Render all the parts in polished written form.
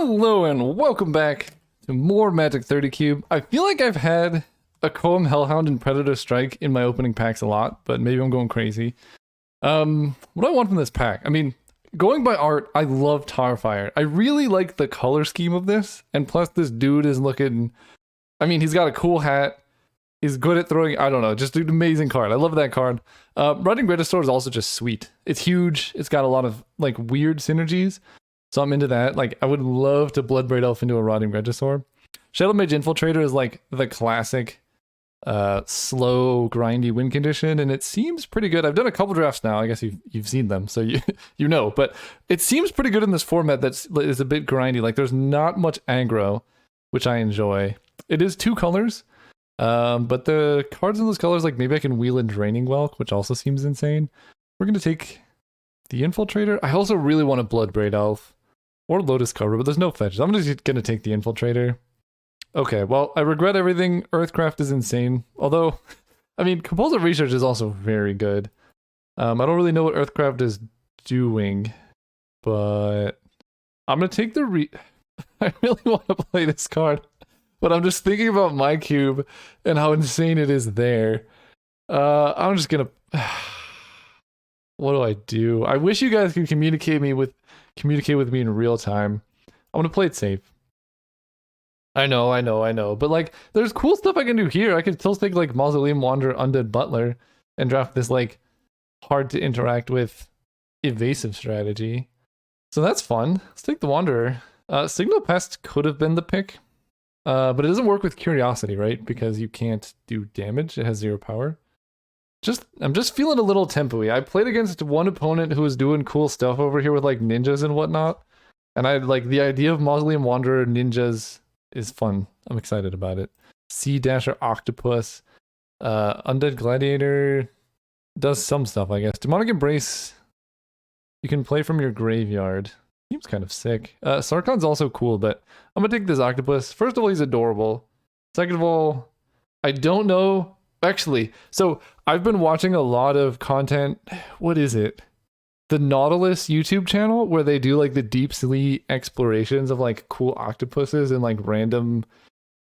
Hello and welcome back to more Magic 30 Cube. I feel like I've had a Koem Hellhound and Predator Strike in my opening packs a lot, but maybe I'm going crazy. What do I want from this pack? I mean, going by art, I love Tarfire. I really like the color scheme of this, and plus this dude is looking... I mean, he's got a cool hat. He's good at throwing... I don't know, just an amazing card. I love that card. Running Regisaur is also just sweet. It's huge. It's got a lot of, like, weird synergies. So I'm into that. Like, I would love to Bloodbraid Elf into a Rotting Regisaur. Shadow Mage Infiltrator is like the classic slow, grindy win condition, and it seems pretty good. I've done a couple drafts now. I guess you've seen them, so you know. But it seems pretty good in this format that is a bit grindy. Like, there's not much aggro, which I enjoy. It is 2 colors, but the cards in those colors, like maybe I can wheel in Draining Whelk, which also seems insane. We're going to take the Infiltrator. I also really want a Bloodbraid Elf. Or Lotus Cobra, but there's no fetches. I'm just gonna take the Infiltrator. Okay, well, I regret everything. Earthcraft is insane. Although, I mean, Compulsive Research is also very good. I don't really know what Earthcraft is doing, but I'm gonna take the I really want to play this card, but I'm just thinking about my cube and how insane it is there. I'm just gonna... What do I do? I wish you guys could communicate with me in real time. I'm gonna play it safe. I know. But like, there's cool stuff I can do here. I could still take like Mausoleum Wanderer, Undead Butler, and draft this like hard to interact with evasive strategy. So that's fun. Let's take the Wanderer. Signal Pest could have been the pick, but it doesn't work with Curiosity, right? Because you can't do damage. It has 0 power. I'm just feeling a little tempo-y. I played against one opponent who was doing cool stuff over here with like ninjas and whatnot. And I like the idea of Mausoleum Wanderer ninjas is fun. I'm excited about it. Sea Dasher Octopus. Undead Gladiator does some stuff, I guess. Demonic Embrace you can play from your graveyard. Seems kind of sick. Sarkon's also cool, but I'm gonna take this Octopus. First of all, he's adorable. Second of all, I don't know. Actually, so I've been watching a lot of content. What is it? The Nautilus YouTube channel where they do like the deep sea explorations of like cool octopuses and like random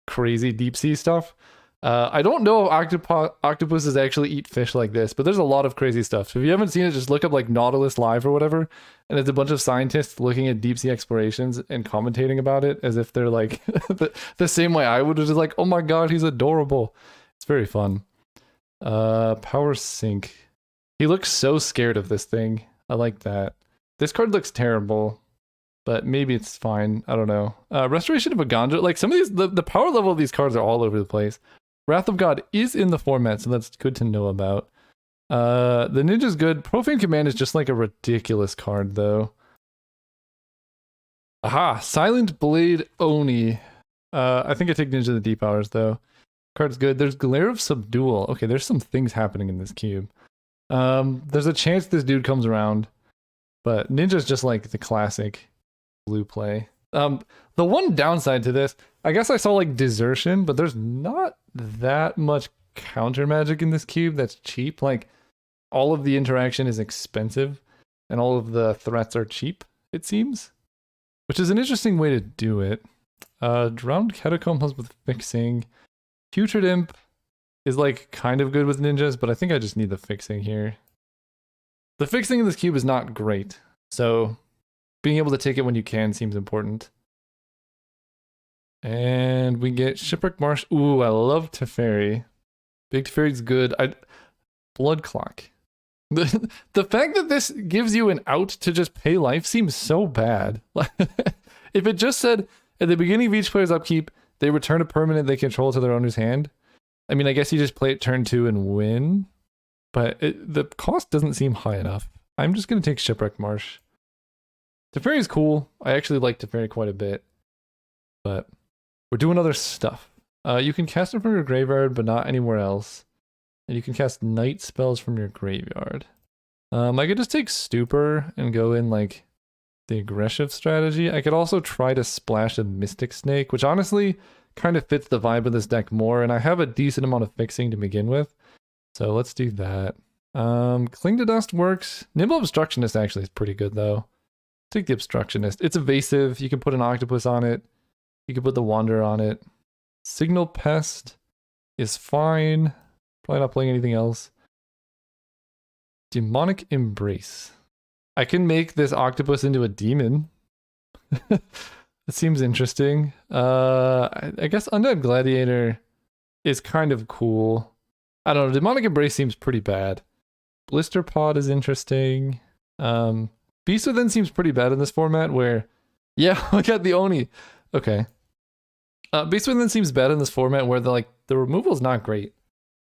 crazy deep sea stuff. I don't know if octopuses actually eat fish like this, but there's a lot of crazy stuff. So if you haven't seen it, just look up like Nautilus Live or whatever. And it's a bunch of scientists looking at deep sea explorations and commentating about it as if they're like the same way I would, which is like, oh my god, he's adorable. It's very fun. Power Sink. He looks so scared of this thing. I like that. This card looks terrible, but maybe it's fine. I don't know. Restoration of Agandra. Like some of these, the power level of these cards are all over the place. Wrath of God is in the format, so that's good to know about. The Ninja's good. Profane Command is just like a ridiculous card, though. Aha! Silent Blade Oni. I think I take Ninja the Deep Powers, though. Card's good. There's Glare of Subdual. Okay, there's some things happening in this cube. There's a chance this dude comes around, but Ninja's just like the classic blue play. The one downside to this, I guess I saw like Desertion, but there's not that much counter magic in this cube that's cheap. Like, all of the interaction is expensive, and all of the threats are cheap, it seems. Which is an interesting way to do it. Drowned Catacomb helps with fixing. Putrid Imp is like kind of good with ninjas, but I think I just need the fixing here. The fixing in this cube is not great, so being able to take it when you can seems important. And we get Shipwreck Marsh. Ooh, I love Teferi. Big Teferi's good. Blood Clock. The fact that this gives you an out to just pay life seems so bad. If it just said, at the beginning of each player's upkeep, they return a permanent they control to their owner's hand. I mean, I guess you just play it turn 2 and win, but the cost doesn't seem high enough. I'm just going to take Shipwreck Marsh. Teferi is cool. I actually like Teferi quite a bit, but we're doing other stuff. You can cast it from your graveyard, but not anywhere else. And you can cast night spells from your graveyard. I could just take Stupor and go in like the aggressive strategy. I could also try to splash a Mystic Snake, which honestly kind of fits the vibe of this deck more, and I have a decent amount of fixing to begin with. So let's do that. Cling to Dust works. Nimble Obstructionist actually is pretty good though. Take the Obstructionist. It's evasive. You can put an Octopus on it. You can put the Wanderer on it. Signal Pest is fine. Probably not playing anything else. Demonic Embrace. I can make this Octopus into a demon. That seems interesting. I guess Undead Gladiator is kind of cool. I don't know. Demonic Embrace seems pretty bad. Blister Pod is interesting. Beast Within seems pretty bad in this format where... Yeah, I got the Oni. Okay. Beast Within seems bad in this format where the removal is not great.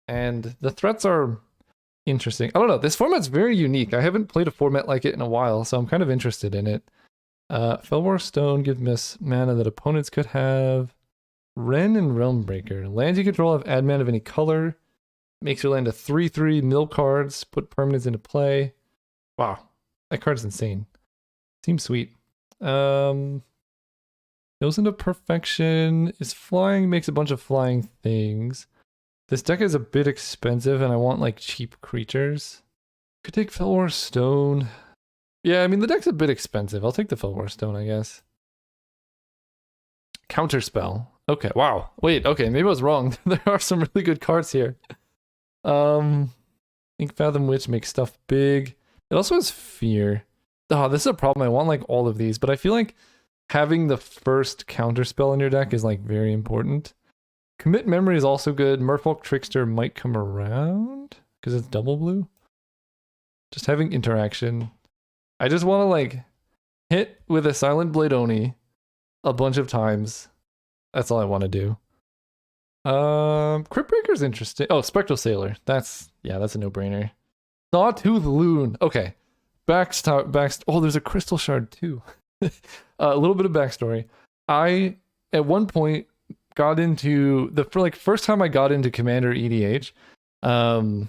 And the threats are interesting. I don't know. This format's very unique. I haven't played a format like it in a while, so I'm kind of interested in it. Felwar Stone gives miss mana that opponents could have. Wrenn and Realmbreaker. Lands you control have add mana of any color. Makes your land a 3/3 mill cards. Put permanents into play. Wow. That card's insane. Seems sweet. Goes into Perfection. Is flying, makes a bunch of flying things. This deck is a bit expensive and I want like cheap creatures. Could take Felwar Stone. Yeah, I mean the deck's a bit expensive. I'll take the Felwar Stone, I guess. Counterspell. Okay, wow. Wait, okay, maybe I was wrong. There are some really good cards here. Ink Fathom Witch makes stuff big. It also has Fear. Oh, this is a problem. I want like all of these, but I feel like having the first counterspell in your deck is like very important. Commit Memory is also good. Merfolk Trickster might come around because it's double blue. Just having interaction. I just want to like hit with a Silent Blade Oni a bunch of times. That's all I want to do. Crypt Breaker's interesting. Oh, Spectral Sailor. That's a no-brainer. Sawtooth Loon. Okay. Oh, there's a Crystal Shard too. A little bit of backstory. I at one point got into first time I got into Commander EDH. Everyone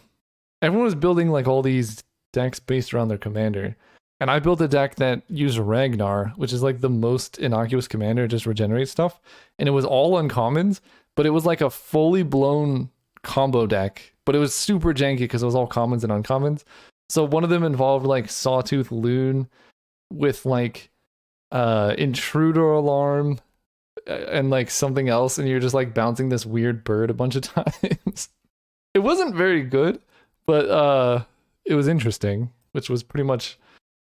was building like all these decks based around their commander. And I built a deck that used Ragnar, which is like the most innocuous commander, it just regenerates stuff. And it was all uncommons, but it was like a fully blown combo deck. But it was super janky because it was all commons and uncommons. So one of them involved like Sawtooth Loon with like Intruder Alarm and like something else, and you're just like bouncing this weird bird a bunch of times. It wasn't very good, but it was interesting, which was pretty much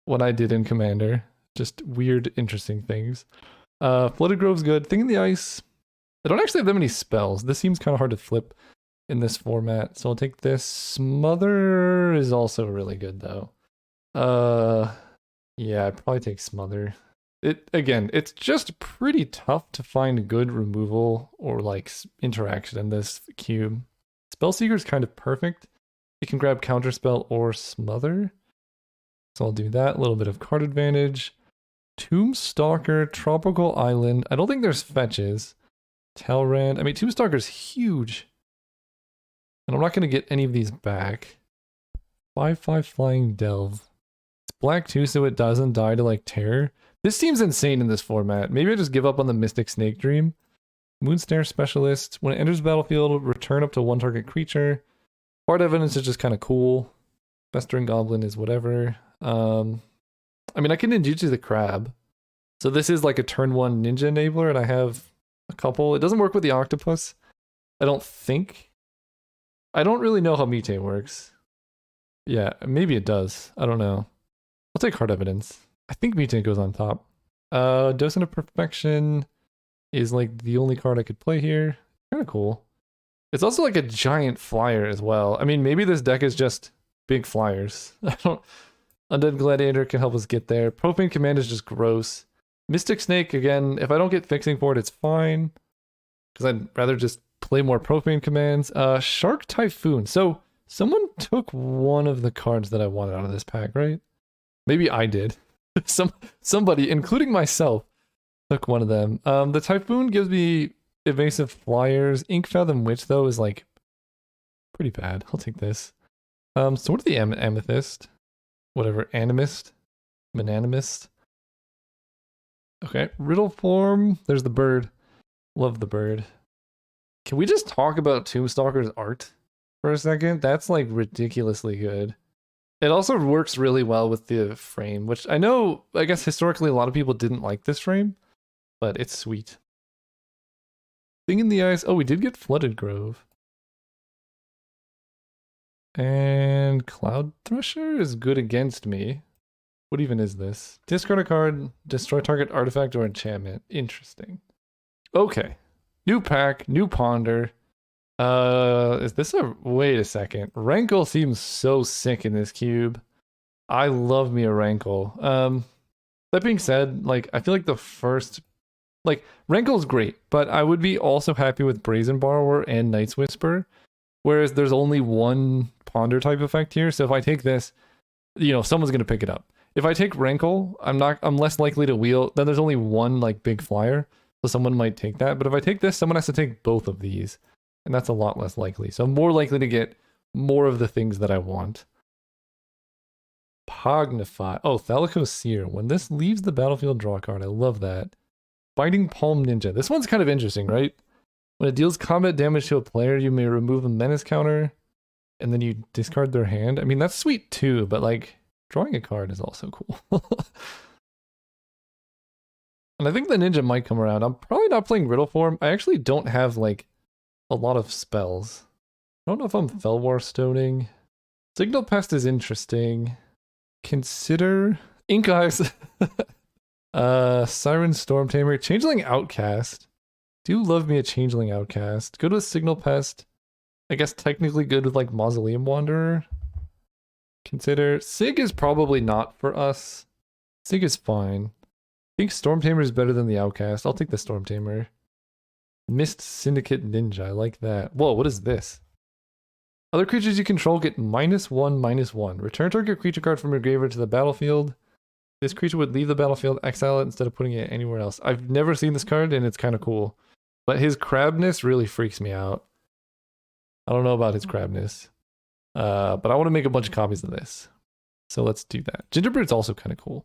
what I did in Commander. Just weird, interesting things. Flooded Grove's good. Thing in the Ice. I don't actually have that many spells. This seems kind of hard to flip in this format, so I'll take this. Smother is also really good, though. Yeah, I'd probably take Smother. It's just pretty tough to find good removal or like interaction in this cube. Spellseeker is kind of perfect. You can grab Counterspell or Smother. So I'll do that. A little bit of card advantage. Tombstalker, Tropical Island. I don't think there's fetches. Talrand. I mean, Tombstalker's huge. And I'm not going to get any of these back. 5/5 Flying Delve. It's black too, so it doesn't die to like terror. This seems insane in this format. Maybe I just give up on the Mystic Snake Dream. Moonstare Specialist. When it enters the battlefield, return up to one target creature. Hard Evidence is just kind of cool. Festering Goblin is whatever. I mean, I can ninjutsu the crab. So this is like a turn 1 ninja enabler, and I have a couple. It doesn't work with the octopus, I don't think. I don't really know how Mutate works. Yeah, maybe it does. I don't know. I'll take Hard Evidence. I think Mutate goes on top. Docent of Perfection is like the only card I could play here. Kind of cool. It's also like a giant flyer as well. I mean, maybe this deck is just big flyers. I don't... Undead Gladiator can help us get there. Profane Command is just gross. Mystic Snake, again, if I don't get fixing for it, it's fine. Because I'd rather just play more Profane Commands. Shark Typhoon. So, someone took one of the cards that I wanted out of this pack, right? Maybe I did. Somebody, including myself, took one of them. The Typhoon gives me evasive flyers. Ink Fathom Witch, though, is like pretty bad. I'll take this. Sword of the Amethyst. Whatever. Animist. Mananimist. Okay. Riddle Form. There's the bird. Love the bird. Can we just talk about Tombstalker's art for a second? That's like ridiculously good. It also works really well with the frame, which I know, I guess historically a lot of people didn't like this frame, but it's sweet. Thing in the Ice. Oh, we did get Flooded Grove. And Cloud Thresher is good against me. What even is this? Discard a card, destroy target artifact or enchantment. Interesting. Okay. New pack, new ponder. Is this a... Wait a second. Rankle seems so sick in this cube. I love me a Rankle. That being said, like, I feel like the first... Like, Rankle's great, but I would be also happy with Brazen Borrower and Night's Whisper. Whereas there's only one ponder type effect here, so if I take this, you know, someone's gonna pick it up. If I take Rankle, I'm less likely to wheel. Then there's only one like big flyer, so someone might take that. But if I take this, someone has to take both of these, and that's a lot less likely. So I'm more likely to get more of the things that I want. Pognify. Oh, Thalico Seer. When this leaves the battlefield, draw a card. I love that. Biting Palm Ninja. This one's kind of interesting, right? When it deals combat damage to a player, you may remove a menace counter, and then you discard their hand. I mean, that's sweet too, but like, drawing a card is also cool. And I think the ninja might come around. I'm probably not playing Riddle Form. I actually don't have like a lot of spells. I don't know if I'm Felwar Stoning. Signal Pest is interesting. Consider Ink Eyes. Siren Storm Tamer. Changeling Outcast. Do love me a Changeling Outcast. Good with Signal Pest. I guess technically good with like Mausoleum Wanderer. Consider. Sig is probably not for us. Sig is fine. I think Storm Tamer is better than the Outcast. I'll take the Storm Tamer. Mist Syndicate Ninja. I like that. Whoa, what is this? Other creatures you control get -1/-1. Return target creature card from your graveyard to the battlefield. This creature would leave the battlefield, exile it instead of putting it anywhere else. I've never seen this card and it's kind of cool. But his crabness really freaks me out. I don't know about his crabness. But I want to make a bunch of copies of this. So let's do that. Gingerbread's also kind of cool.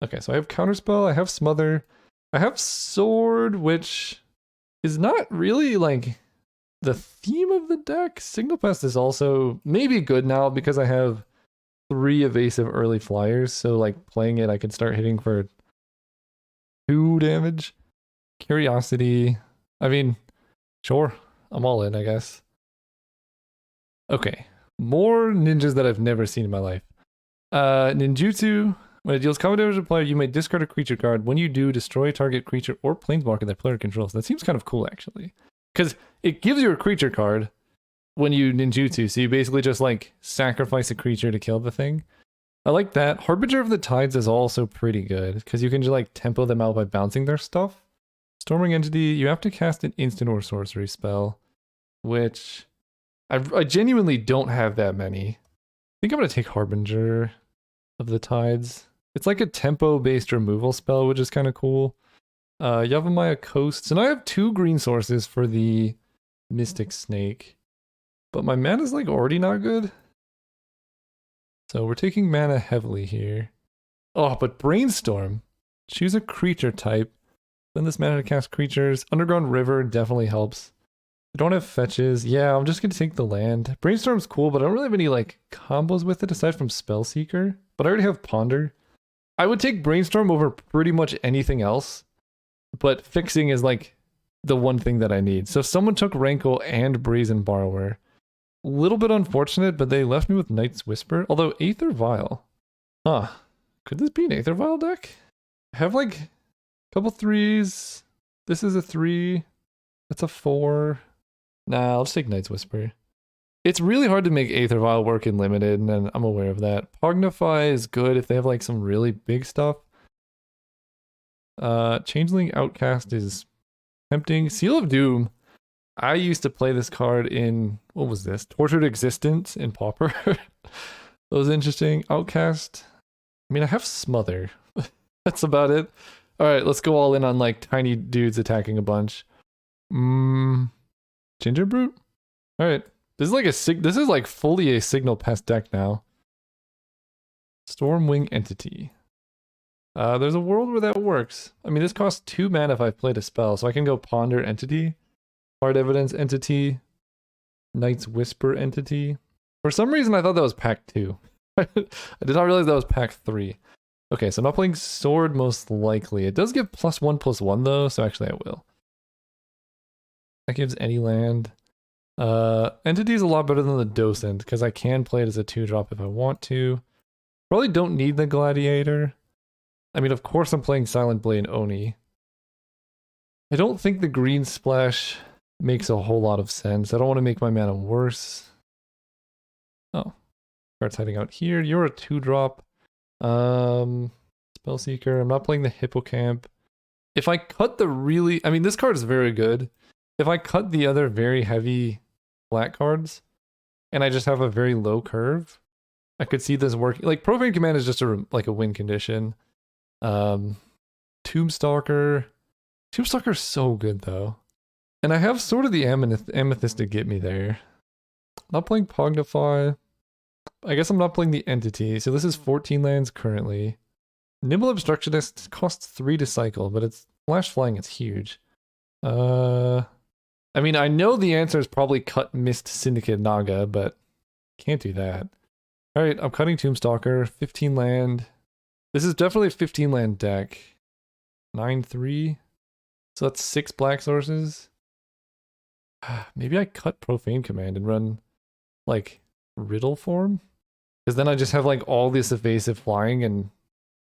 Okay, so I have Counterspell, I have Smother, I have Sword, which is not really like the theme of the deck. Signal Pest is also maybe good now because I have 3 evasive early flyers. So like playing it, I can start hitting for 2 damage. Curiosity. I mean, sure, I'm all in, I guess. Okay, more ninjas that I've never seen in my life. Ninjutsu. When it deals combat damage to a player, you may discard a creature card. When you do, destroy a target creature or planeswalker that player controls. That seems kind of cool, actually. Because it gives you a creature card when you ninjutsu, so you basically just, like, sacrifice a creature to kill the thing. I like that. Harbinger of the Tides is also pretty good, because you can just, like, tempo them out by bouncing their stuff. Storming Entity, you have to cast an instant or sorcery spell, which I genuinely don't have that many. I think I'm going to take Harbinger of the Tides. It's like a tempo-based removal spell, which is kind of cool. Yavimaya Coast. So now I have 2 green sources for the Mystic Snake. But my mana's like already not good. So we're taking mana heavily here. Oh, but Brainstorm. Choose a creature type. Then this mana to cast creatures. Underground River definitely helps. I don't have fetches. Yeah, I'm just going to take the land. Brainstorm's cool, but I don't really have any like combos with it aside from Spellseeker. But I already have Ponder. I would take Brainstorm over pretty much anything else. But fixing is like the one thing that I need. So if someone took Rankle and Brazen Borrower, a little bit unfortunate, but they left me with Night's Whisper. Although Aether Vial. Huh. Could this be an Aether Vial deck? I have like a couple 3s. This is a 3. That's a 4. Nah, I'll just take Night's Whisper. It's really hard to make Aether Vial work in Limited, and I'm aware of that. Pognify is good if they have like some really big stuff. Changeling Outcast is tempting. Seal of Doom. I used to play this card in, what was this? Tortured Existence in Pauper. That was interesting. Outcast. I mean, I have Smother. That's about it. Alright, let's go all in on like tiny dudes attacking a bunch. Ginger Brute? Alright. This is like this is like fully a Signal Pest deck now. Stormwing Entity. There's a world where that works. I mean, this costs 2 mana if I've played a spell, so I can go Ponder Entity, Hard Evidence Entity, Night's Whisper Entity. For some reason, I thought that was pack 2. I did not realize that was pack 3. Okay, so I'm not playing sword most likely. It does give +1/+1 though, so actually I will. That gives any land. Entity is a lot better than the Docent, because I can play it as a 2-drop if I want to. Probably don't need the Gladiator. I mean, of course I'm playing Silent Blade Oni. I don't think the green splash makes a whole lot of sense. I don't want to make my mana worse. Oh. Card's hiding out here. You're a 2-drop. Spellseeker. I'm not playing the Hippocamp. If I cut the really... I mean, this card is very good. If I cut the other very heavy flat cards, and I just have a very low curve, I could see this working. Like, Profane Command is just like a win condition. Tombstalker. Tombstalker's so good, though. And I have sort of the Amethyst to get me there. Not playing Pognify. I guess I'm not playing the Entity. So this is 14 lands currently. Nimble Obstructionist costs 3 to cycle, but it's flash flying, it's huge. I mean, I know the answer is probably cut Mist Syndicate Naga, but can't do that. Alright, I'm cutting Tombstalker, 15 land. This is definitely a 15 land deck. 9/3. So that's 6 black sources. Maybe I cut Profane Command and run, like, Riddle form? Because then I just have, like, all this evasive flying and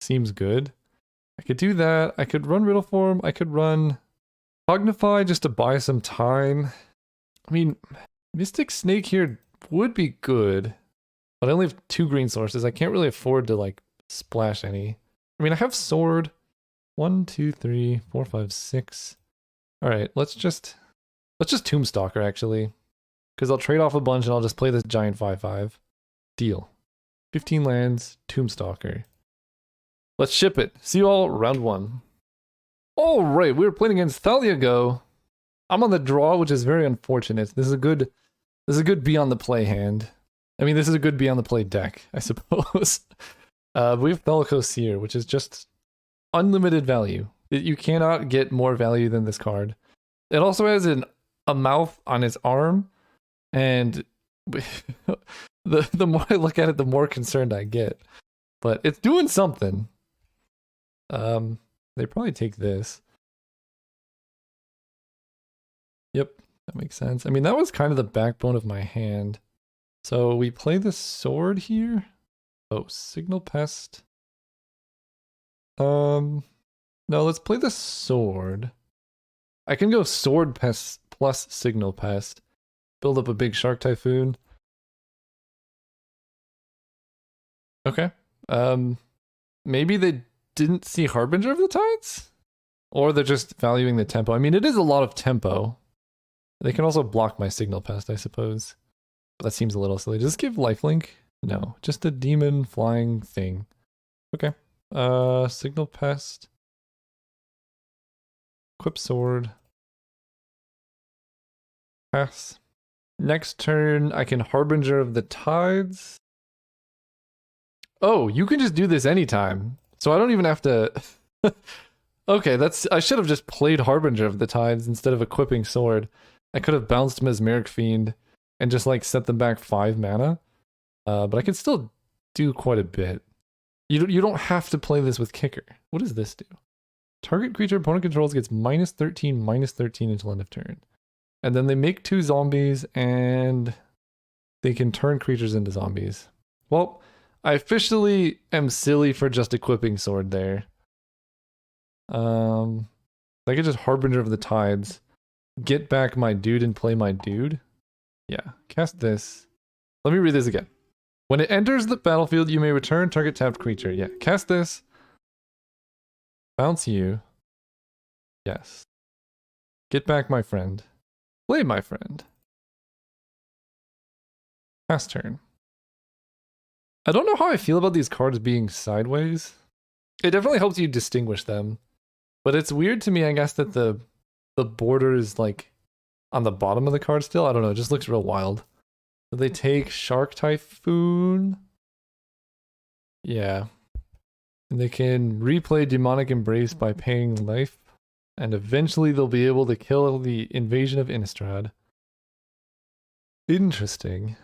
seems good. I could do that. I could run Riddle form. I could run Cognify just to buy some time. I mean, Mystic Snake here would be good, but I only have 2 green sources. I can't really afford to, like, splash any. I mean, I have Sword. 1, 2, 3, 4, 5, 6. Alright, let's just Tombstalker, actually. Because I'll trade off a bunch and I'll just play this giant 5/5. Deal. 15 lands, Tombstalker. Let's ship it. See you all round 1. Alright, we were playing against Thalia Go. I'm on the draw, which is very unfortunate. This is a good beyond the play hand. I mean, this is a good beyond the play deck, I suppose. We have Thalico Seer, which is just unlimited value. You cannot get more value than this card. It also has a mouth on its arm, and the more I look at it, the more concerned I get. But it's doing something. They probably take this. Yep, that makes sense. I mean, that was kind of the backbone of my hand. So we play the sword here. Oh, Signal Pest. No, let's play the sword. I can go Sword Pest plus Signal Pest. Build up a big Shark Typhoon. Okay. Maybe they didn't see Harbinger of the Tides? Or they're just valuing the tempo. I mean, it is a lot of tempo. They can also block my Signal Pest, I suppose. But that seems a little silly. Does this give lifelink? No, just a demon flying thing. Okay. Signal Pest. Equip Sword. Pass. Next turn, I can Harbinger of the Tides. Oh, you can just do this anytime. So I don't even have to... Okay, I should have just played Harbinger of the Tides instead of equipping Sword. I could have bounced Mesmeric Fiend and just like set them back 5 mana. But I can still do quite a bit. You don't have to play this with Kicker. What does this do? Target creature opponent controls gets -13/-13 until end of turn. And then they make 2 zombies and they can turn creatures into zombies. Well, I officially am silly for just equipping Sword there. I could just Harbinger of the Tides, get back my dude and play my dude. Yeah, cast this. Let me read this again. When it enters the battlefield, you may return target tapped creature. Yeah, cast this. Bounce you. Yes. Get back my friend. Play my friend. Pass turn. I don't know how I feel about these cards being sideways. It definitely helps you distinguish them. But it's weird to me, I guess, that the border is like on the bottom of the card still. I don't know, it just looks real wild. So they take Shark Typhoon. Yeah. And they can replay Demonic Embrace by paying life. And eventually they'll be able to kill the Invasion of Innistrad. Interesting.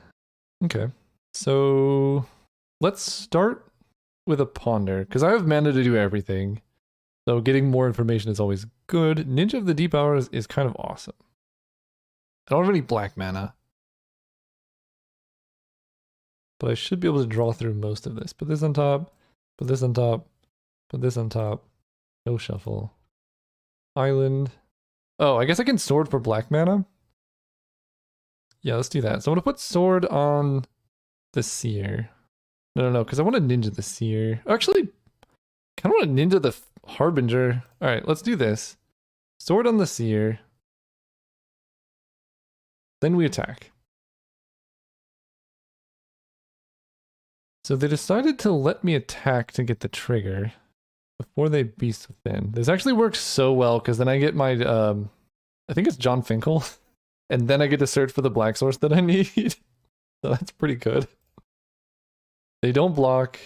Okay. So let's start with a ponder, because I have mana to do everything. So getting more information is always good. Ninja of the Deep Hours is kind of awesome. I don't have any black mana, but I should be able to draw through most of this. Put this on top, put this on top, put this on top. No shuffle. Island. Oh, I guess I can sword for black mana. Yeah, let's do that. So I'm gonna put sword on the seer. No, because I want to ninja the seer. Actually, kind of want to ninja the harbinger. All right, let's do this. Sword on the seer. Then we attack. So they decided to let me attack to get the trigger before they beast within. This actually works so well because then I get my I think it's John Finkel, and then I get to search for the black source that I need. So that's pretty good. They don't block.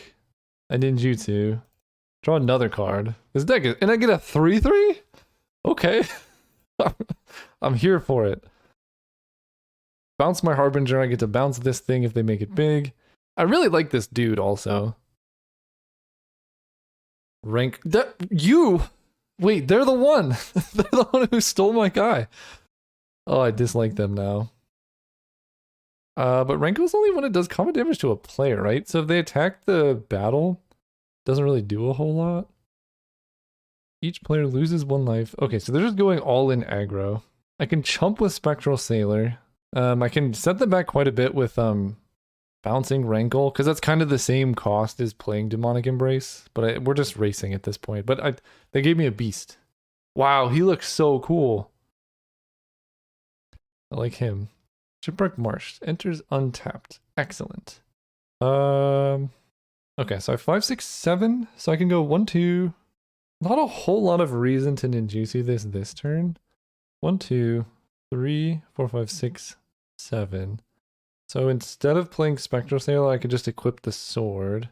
I ninjutsu. Draw another card. This deck is, and I get a 3/3? Okay. I'm here for it. Bounce my harbinger. I get to bounce this thing if they make it big. I really like this dude also. Rank. You! Wait, they're the one! They're the one who stole my guy. Oh, I dislike them now. But Renko is only when it does combat damage to a player, right? So if they attack the battle, it doesn't really do a whole lot. Each player loses 1 life. Okay, so they're just going all in aggro. I can chump with Spectral Sailor. I can set them back quite a bit with bouncing Rankle, because that's kind of the same cost as playing Demonic Embrace, but we're just racing at this point. But they gave me a beast. Wow, he looks so cool. I like him. Shipwreck Marsh enters untapped. Excellent. Okay, so I have 5, 6, 7, so I can go 1, 2. Not a whole lot of reason to ninjutsu this turn. 1, 2, 3, 4, 5, 6, 7. So instead of playing Spectral Sailor, I could just equip the sword.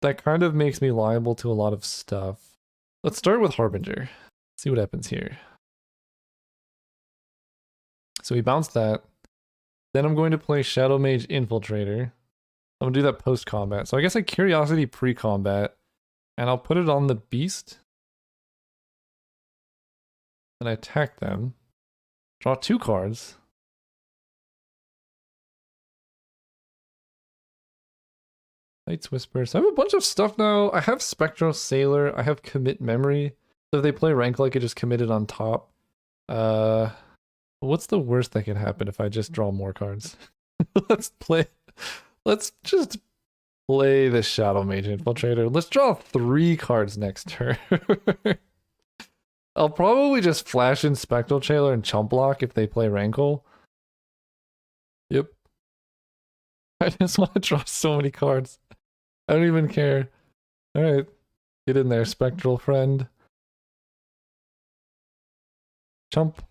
That kind of makes me liable to a lot of stuff. Let's start with Harbinger. See what happens here. So he bounced that. Then I'm going to play Shadow Mage Infiltrator. I'm going to do that post-combat. So I guess I Curiosity pre-combat. And I'll put it on the beast. And I attack them. Draw 2 cards. Night's Whisper. So I have a bunch of stuff now. I have Spectral Sailor. I have Commit Memory. So if they play Rankle, I could just commit it on top. What's the worst that could happen if I just draw more cards? Let's just play the Shadow Mage Infiltrator. Let's draw 3 cards next turn. I'll probably just flash in Spectral Sailor and Chump Block if they play Rankle. Yep. I just want to draw so many cards. I don't even care. Alright. Get in there, Spectral Friend. Chump.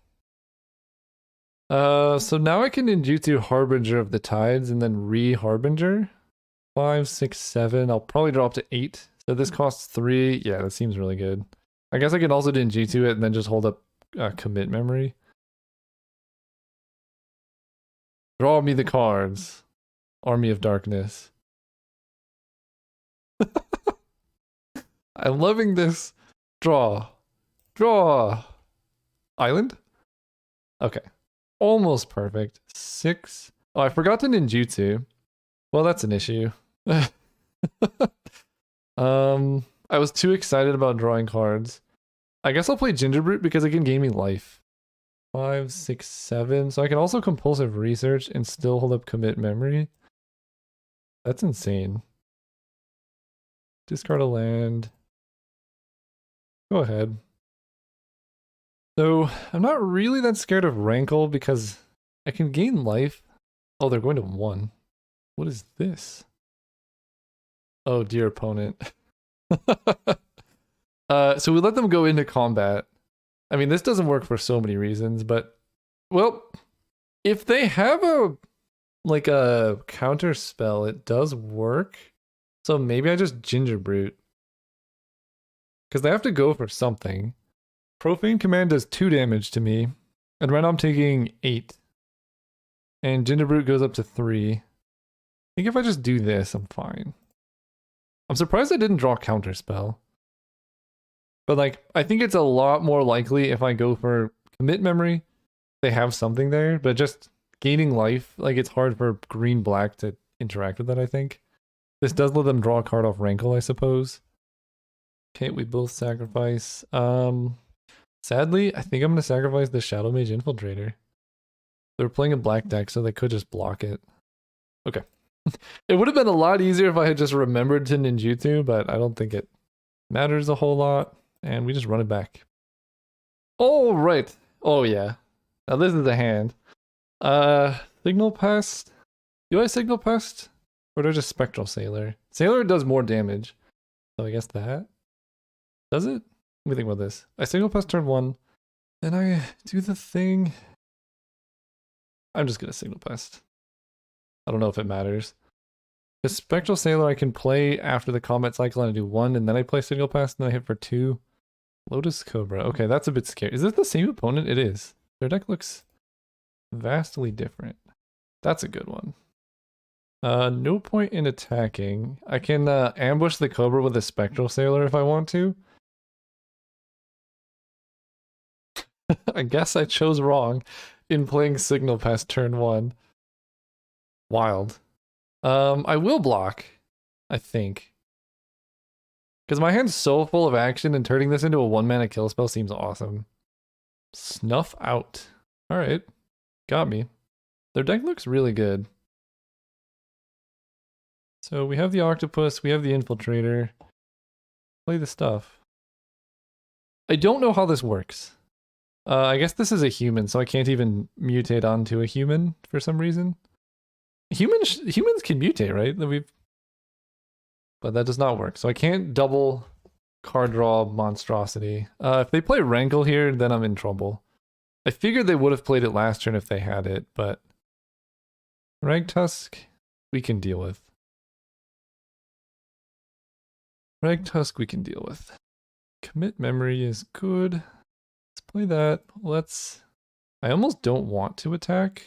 So now I can ninjutsu Harbinger of the Tides and then re-Harbinger. 5, 6, 7. I'll probably draw up to 8. So this costs 3. Yeah, that seems really good. I guess I can also ninjutsu it and then just hold up Commit Memory. Draw me the cards. Army of Darkness. I'm loving this. Draw. Island? Okay. Almost perfect. 6. Oh, I forgot to ninjutsu. Well, that's an issue. I was too excited about drawing cards. I guess I'll play Gingerbrute because it can gain me life. 5, 6, 7. So I can also Compulsive Research and still hold up Commit Memory. That's insane. Discard a land. Go ahead. So I'm not really that scared of Rankle because I can gain life. Oh, they're going to 1. What is this? Oh, dear opponent. So we let them go into combat. I mean, this doesn't work for so many reasons, but well, if they have a counter spell, it does work. So maybe I just Gingerbrute. Because they have to go for something. Profane Command does 2 damage to me. And right now I'm taking 8. And Gingerbrute goes up to 3. I think if I just do this, I'm fine. I'm surprised I didn't draw Counterspell. But like, I think it's a lot more likely if I go for Commit Memory, they have something there, but just gaining life, like it's hard for green-black to interact with that, I think. This does let them draw a card off Rankle, I suppose. Okay, we both sacrifice. Sadly, I think I'm going to sacrifice the Shadow Mage Infiltrator. They're playing a black deck, so they could just block it. Okay. It would have been a lot easier if I had just remembered to ninjutsu, but I don't think it matters a whole lot. And we just run it back. Oh, right. Oh, yeah. Now this is a hand. Signal Pest. Do I Signal Pest? Or do I just Spectral Sailor? Sailor does more damage. So I guess that. Does it? Let me think about this. I Signal Pest turn 1. Then I do the thing. I'm just gonna Signal Pest. I don't know if it matters. The Spectral Sailor I can play after the combat cycle and I do 1, and then I play Signal Pest and then I hit for 2. Lotus Cobra. Okay, that's a bit scary. Is this the same opponent? It is. Their deck looks vastly different. That's a good one. No point in attacking. I can ambush the Cobra with a Spectral Sailor if I want to. I guess I chose wrong in playing Signal Pest turn 1. Wild. I will block, I think. Because my hand's so full of action and turning this into a 1-mana kill spell seems awesome. Snuff out. Alright. Got me. Their deck looks really good. So we have the Octopus, we have the Infiltrator. Play the stuff. I don't know how this works. I guess this is a human, so I can't even mutate onto a human for some reason. Humans can mutate, right? But that does not work. So I can't double card draw monstrosity. If they play Rankle here, then I'm in trouble. I figured they would have played it last turn if they had it, but Ragtusk, we can deal with. Ragtusk, we can deal with. Commit Memory is good. Let's play that. I almost don't want to attack,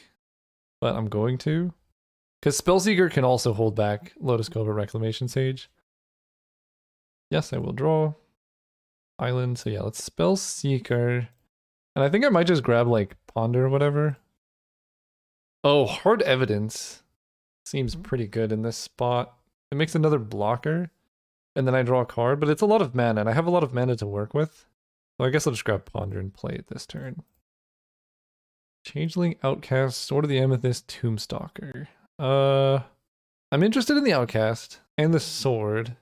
but I'm going to. Because Spellseeker can also hold back Lotus Cobra Reclamation Sage. Yes, I will draw. Island, so yeah, let's Spellseeker. And I think I might just grab like Ponder or whatever. Oh, Hard Evidence seems pretty good in this spot. It makes another blocker. And then I draw a card, but it's a lot of mana, and I have a lot of mana to work with. So I guess I'll just grab Ponder and play it this turn. Changeling, Outcast, Sword of the Amethyst, Tombstalker. I'm interested in the Outcast and the Sword,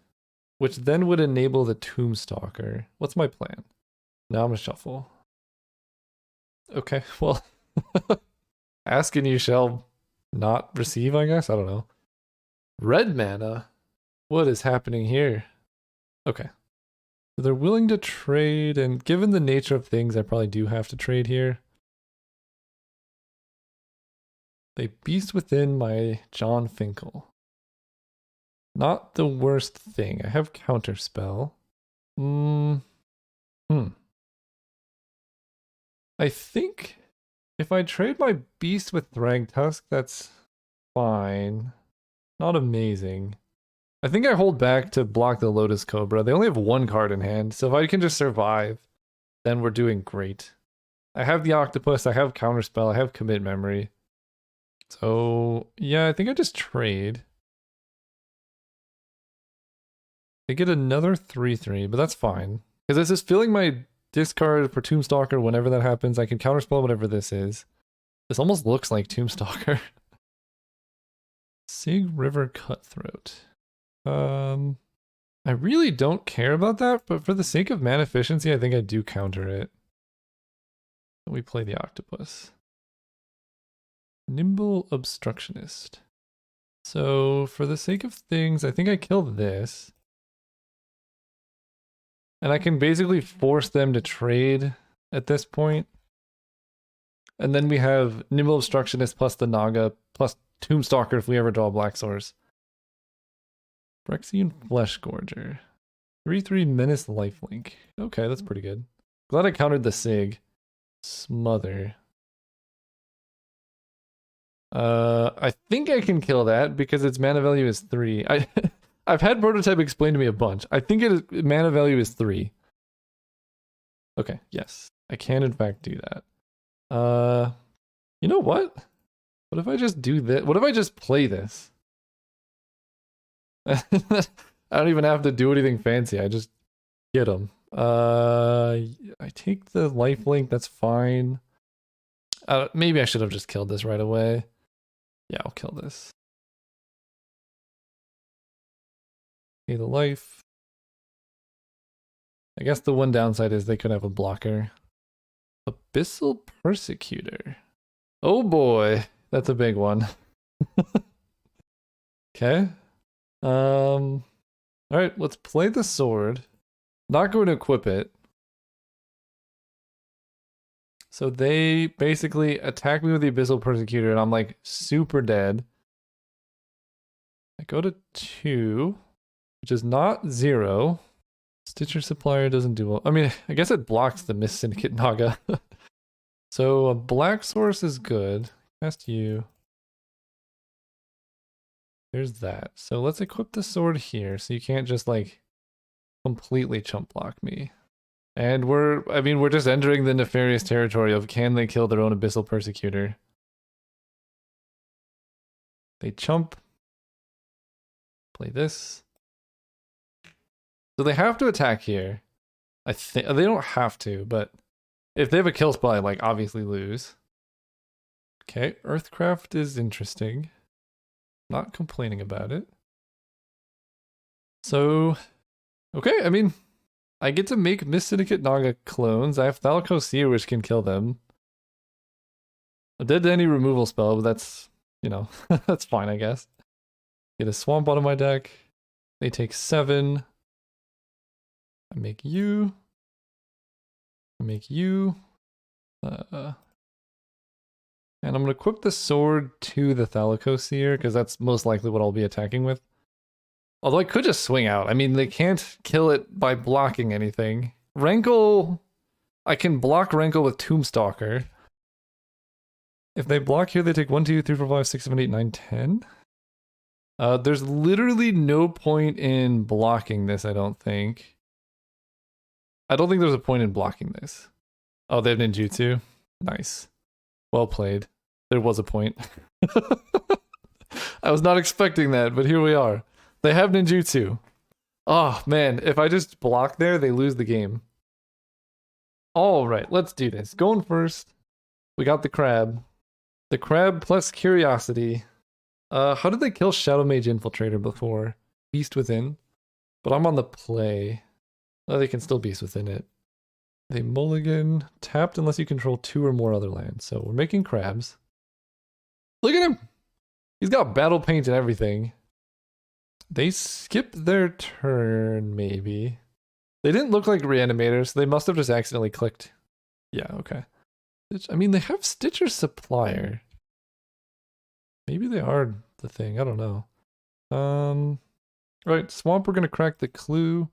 which then would enable the Tombstalker. What's my plan? Now I'm gonna shuffle. Okay, well, ask and you shall not receive, I guess? I don't know. Red mana? What is happening here? Okay. So they're willing to trade, and given the nature of things, I probably do have to trade here. They Beast Within my John Finkel. Not the worst thing. I have Counterspell. I think if I trade my Beast with Thragtusk, that's fine. Not amazing. I think I hold back to block the Lotus Cobra. They only have 1 card in hand, so if I can just survive, then we're doing great. I have the Octopus, I have Counterspell, I have Commit Memory. So, yeah, I think I just trade. They get another 3/3, but that's fine. Because this is filling my discard for Tombstalker whenever that happens. I can counterspell whatever this is. This almost looks like Tombstalker. Sig River Cutthroat. I really don't care about that, but for the sake of mana efficiency, I think I do counter it. We play the Octopus. Nimble Obstructionist. So, for the sake of things, I think I kill this. And I can basically force them to trade at this point. And then we have Nimble Obstructionist plus the Naga plus Tombstalker if we ever draw a Black Source. Phyrexian Flesh Gorger. 3/3 Menace Lifelink. Okay, that's pretty good. Glad I countered the Sig. Smother. I think I can kill that because its mana value is 3. I've had Prototype explained to me a bunch. I think mana value is 3. Okay, yes. I can in fact do that. You know what? What if I just do this? What if I just play this? I don't even have to do anything fancy. I just get them. I take the lifelink. That's fine. Maybe I should have just killed this right away. Yeah, I'll kill this. Okay, the life. I guess the one downside is they could have a blocker. Abyssal Persecutor. Oh boy, that's a big one. Okay. All right, let's play the sword. Not going to equip it. So they basically attack me with the Abyssal Persecutor, and I'm like super dead. I go to 2, which is not 0. Stitcher Supplier doesn't do well. I mean, I guess it blocks the Mist Syndicate Naga. So a black source is good. Cast you. There's that. So let's equip the sword here, so you can't just like completely chump block me. And we're just entering the nefarious territory of can they kill their own Abyssal Persecutor? They chump. Play this. So they have to attack here. I think they don't have to, but if they have a kill spell, I like obviously lose. Okay, Earthcraft is interesting. Not complaining about it. So, okay, I mean, I get to make Mist Syndicate Naga clones. I have Thalakosir, which can kill them. A dead to any removal spell, but that's, you know, that's fine, I guess. Get a Swamp out of my deck. They take 7. I make you. I make you. And I'm going to equip the sword to the Thalakosir, because that's most likely what I'll be attacking with. Although I could just swing out. I mean, they can't kill it by blocking anything. Rankle... I can block Rankle with Tombstalker. If they block here, they take 1, 2, 3, 4, 5, 6, 7, 8, 9, 10. There's literally no point in blocking this, I don't think. I don't think there's a point in blocking this. Oh, they have ninjutsu? Nice. Well played. There was a point. I was not expecting that, but here we are. They have ninjutsu. Oh, man. If I just block there, they lose the game. All right, let's do this. Going first. We got the crab. The crab plus curiosity. How did they kill Shadow Mage Infiltrator before? Beast Within. But I'm on the play. Oh, they can still Beast Within it. They mulligan. Tapped unless you control 2 or more other lands. So we're making crabs. Look at him! He's got battle paint and everything. They skipped their turn, maybe. They didn't look like reanimators, so they must have just accidentally clicked. Yeah, okay. I mean, they have Stitcher Supplier. Maybe they are the thing, I don't know. Right, Swamp, we're gonna crack the clue.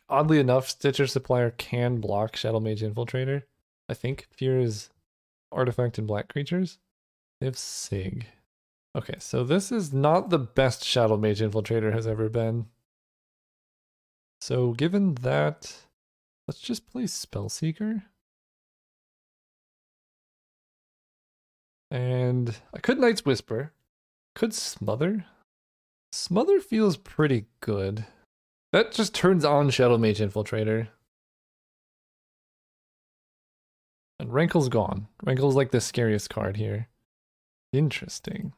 Oddly enough, Stitcher Supplier can block Shadow Mage Infiltrator. I think Fear is artifact and black creatures. They have Sig. Okay, so this is not the best Shadow Mage Infiltrator has ever been. So given that, let's just play Spellseeker. And I could Night's Whisper. Could Smother. Smother feels pretty good. That just turns on Shadow Mage Infiltrator. And Rankle's gone. Rankle's like the scariest card here. Interesting.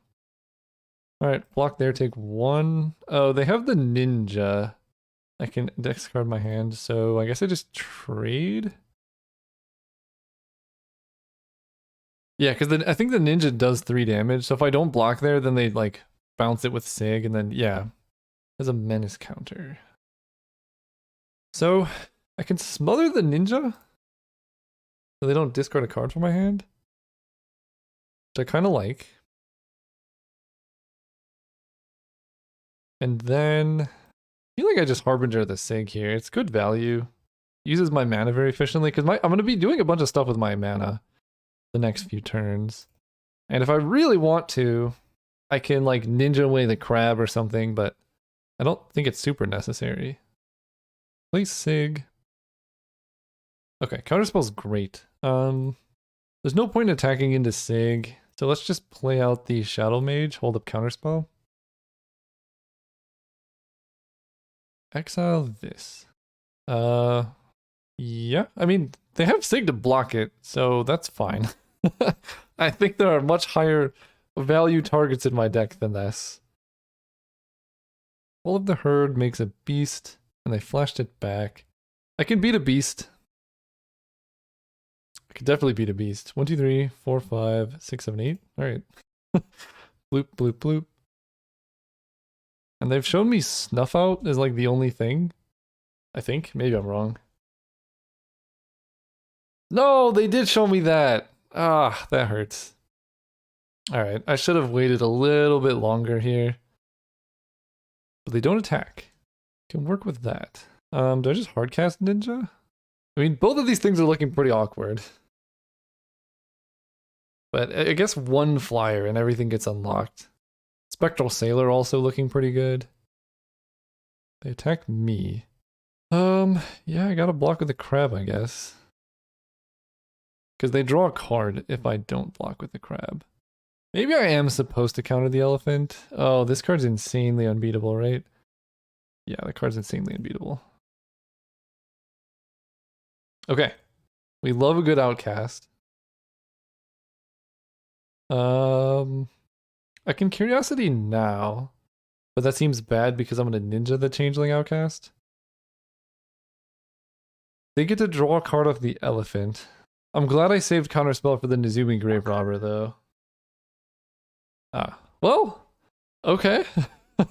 Alright, block there, take 1. Oh, they have the ninja. I can discard my hand, so I guess I just trade? Yeah, because I think the ninja does 3 damage, so if I don't block there, then they like bounce it with Sig, and then yeah. There's a menace counter. So, I can smother the ninja? So they don't discard a card from my hand? Which I kind of like. And then, I feel like I just Harbinger the Sig here. It's good value. Uses my mana very efficiently, because I'm going to be doing a bunch of stuff with my mana the next few turns. And if I really want to, I can like ninja away the crab or something, but I don't think it's super necessary. Play Sig. Okay, counterspell's great. There's no point attacking into Sig, so let's just play out the Shadow Mage, hold up counterspell. Exile this. Yeah, I mean, they have Sig to block it, so that's fine. I think there are much higher value targets in my deck than this. All of the Herd makes a beast, and they flashed it back. I can beat a beast. I could definitely beat a beast. 1, 2, 3, 4, 5, 6, 7, 8. Alright. Bloop, bloop, bloop. And they've shown me Snuff Out as like the only thing. I think. Maybe I'm wrong. No, they did show me that. Ah, that hurts. Alright, I should have waited a little bit longer here. But they don't attack. Can work with that. Do I just hardcast Ninja? I mean, both of these things are looking pretty awkward. But I guess one flyer and everything gets unlocked. Spectral Sailor also looking pretty good. They attack me. Yeah, I gotta block with the crab, I guess. Because they draw a card if I don't block with the crab. Maybe I am supposed to counter the elephant. Oh, this card's insanely unbeatable, right? Yeah, the card's insanely unbeatable. Okay. We love a good outcast. I can Curiosity now, but that seems bad because I'm gonna ninja the Changeling outcast. They get to draw a card off the elephant. I'm glad I saved counterspell for the Nezumi Grave Robber though. Ah, well, okay.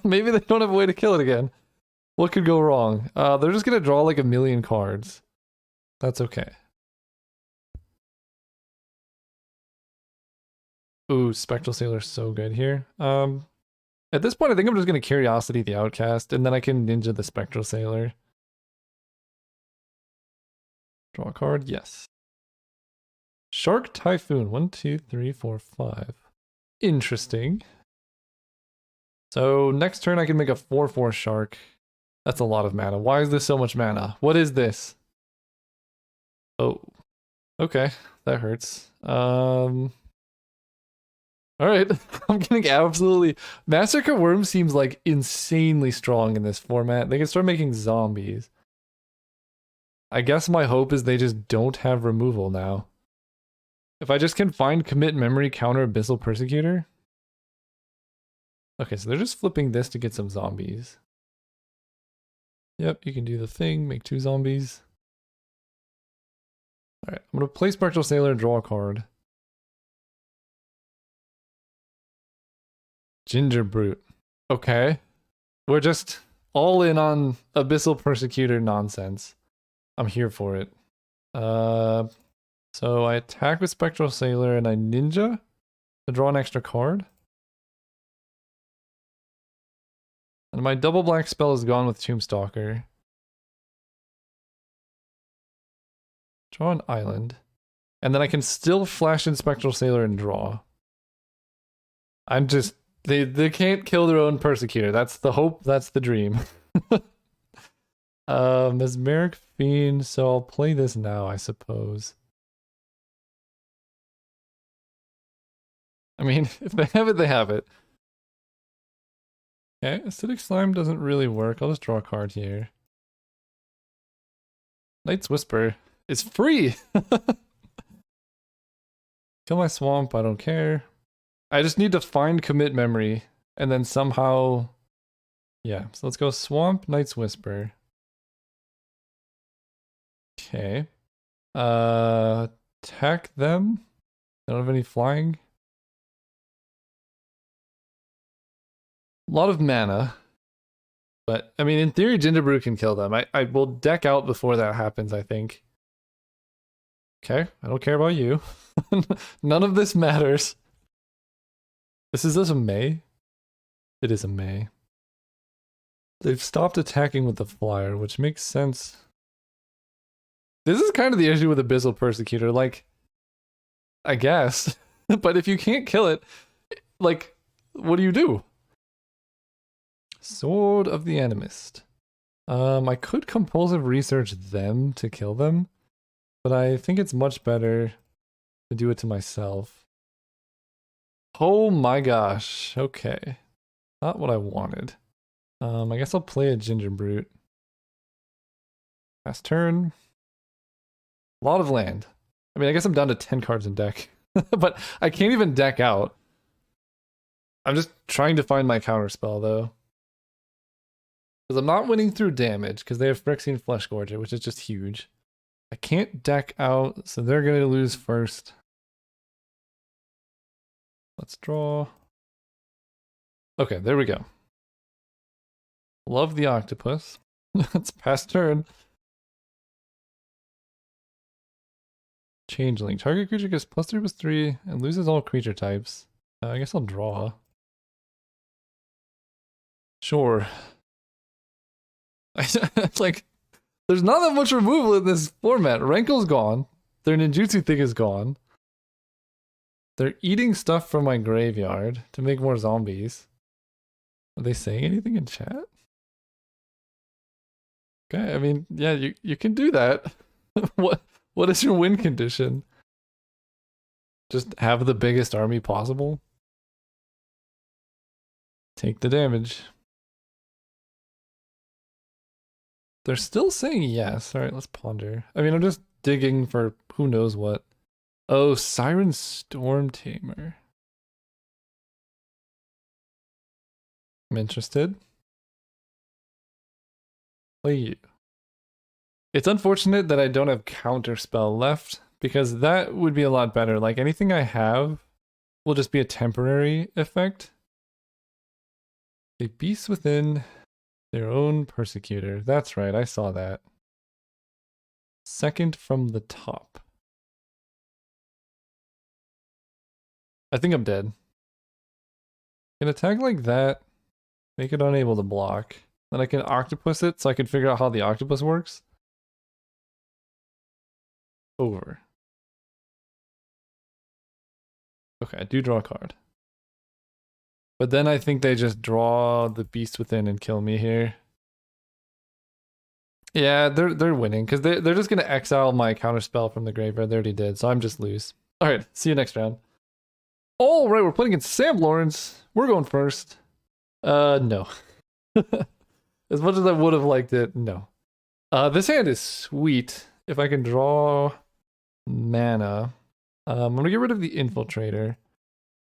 Maybe they don't have a way to kill it again. What could go wrong? They're just gonna draw like a million cards. That's okay. Ooh, Spectral Sailor's so good here. At this point, I think I'm just gonna Curiosity the Outcast, and then I can ninja the Spectral Sailor. Draw a card, yes. Shark Typhoon, 1, 2, 3, 4, 5. Interesting. So next turn I can make a 4/4 Shark. That's a lot of mana. Why is this so much mana? What is this? Oh, okay, that hurts. Alright, I'm getting absolutely... Massacre Worm seems like insanely strong in this format. They can start making zombies. I guess my hope is they just don't have removal now. If I just can find Commit Memory, counter Abyssal Persecutor. Okay, so they're just flipping this to get some zombies. Yep, you can do the thing, make 2 zombies. Alright, I'm gonna play Spectral Sailor and draw a card. Ginger Brute. Okay. We're just all in on Abyssal Persecutor nonsense. I'm here for it. So I attack with Spectral Sailor and I ninja to draw an extra card. And my double black spell is gone with Tombstalker. Draw an island. And then I can still flash in Spectral Sailor and draw. I'm just... They can't kill their own Persecutor. That's the hope, that's the dream. Mesmeric Fiend, so I'll play this now, I suppose. I mean, if they have it, they have it. Okay, Acidic Slime doesn't really work. I'll just draw a card here. Night's Whisper is free! Kill my swamp, I don't care. I just need to find Commit Memory, and then somehow... Yeah, so let's go Swamp, Night's Whisper. Okay. Attack them? They don't have any flying? A lot of mana. But, I mean, in theory, Gingerbrew can kill them. I will deck out before that happens, I think. Okay, I don't care about you. None of this matters. Is this a May? It is a May. They've stopped attacking with the flyer, which makes sense. This is kind of the issue with Abyssal Persecutor, like, I guess. But if you can't kill it, like, What do you do? Sword of the Animist. I could compulsive research them to kill them, but I think it's much better to do it to myself. Oh my gosh. Okay. Not what I wanted. I guess I'll play a Ginger Brute. Last turn. A lot of land. I mean, I guess I'm down to 10 cards in deck. But I can't even deck out. I'm just trying to find my counterspell, though. Because I'm not winning through damage, because they have Phyrexian Fleshgorger, which is just huge. I can't deck out, so they're going to lose first. Let's draw. Okay, there we go. Love the octopus. Let's pass turn. Changeling. Target creature gets +3/+3 and loses all creature types. I guess I'll draw. Sure. Like, there's not that much removal in this format. Rankle's gone. Their ninjutsu thing is gone. They're eating stuff from my graveyard to make more zombies. Are they saying anything in chat? Okay, I mean, yeah, you can do that. What is your win condition? Just have the biggest army possible? Take the damage. They're still saying yes. Alright, let's ponder. I mean, I'm just digging for who knows what. Oh, Siren Storm Tamer. I'm interested. Play you. It's unfortunate that I don't have Counterspell left, because that would be a lot better. Like, anything I have will just be a temporary effect. A beast within their own persecutor. That's right, I saw that. Second from the top. I think I'm dead. Can attack like that, make it unable to block. Then I can octopus it so I can figure out how the octopus works. Over. Okay, I do draw a card. But then I think they just draw the beast within and kill me here. Yeah, they're winning because they're just gonna exile my counterspell from the graveyard. They already did, so I'm just lose. All right, see you next round. All right, we're playing against Sam Lawrence. We're going first. No. As much as I would have liked it, no. This hand is sweet. If I can draw mana, I'm gonna get rid of the Infiltrator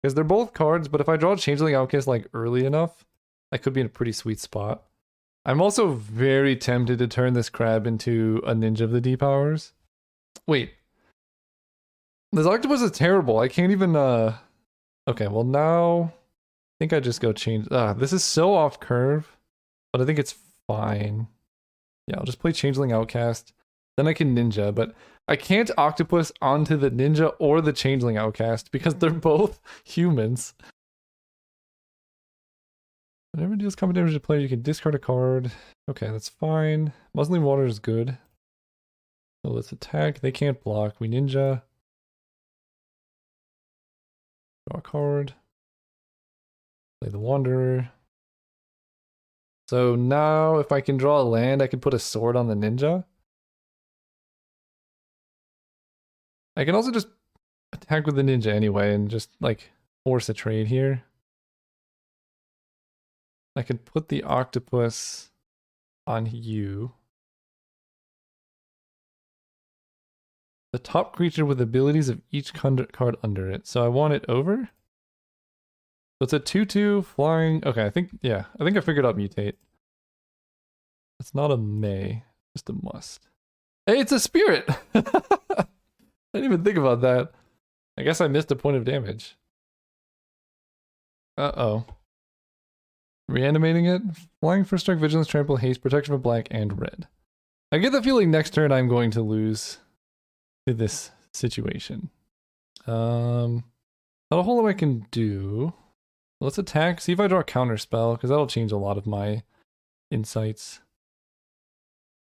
because they're both cards. But if I draw Changeling Outcast like early enough, I could be in a pretty sweet spot. I'm also very tempted to turn this crab into a Ninja of the Deep Powers. Wait. This octopus is terrible. I can't even, Okay, well now, I think I just go change. This is so off curve, but I think it's fine. Yeah, I'll just play Changeling Outcast. Then I can Ninja, but I can't Octopus onto the Ninja or the Changeling Outcast because they're both humans. Whenever it deals combat damage to player, you can discard a card. Okay, that's fine. Muzzling Water is good. So let's attack. They can't block. We Ninja. Draw a card. Play the Wanderer. So now if I can draw a land, I can put a sword on the Ninja. I can also just attack with the Ninja anyway and just like force a trade here. I could put the octopus on you. The top creature with abilities of each card under it. So I want it over. So it's a 2/2 flying. Okay, I think I figured out mutate. It's not a may, just a must. Hey, it's a spirit! I didn't even think about that. I guess I missed a point of damage. Uh-oh. Reanimating it. Flying for strike, vigilance, trample, haste, protection for black, and red. I get the feeling next turn I'm going to lose to this situation. Not a whole lot I can do. Let's attack, see if I draw a counter spell, because that'll change a lot of my insights.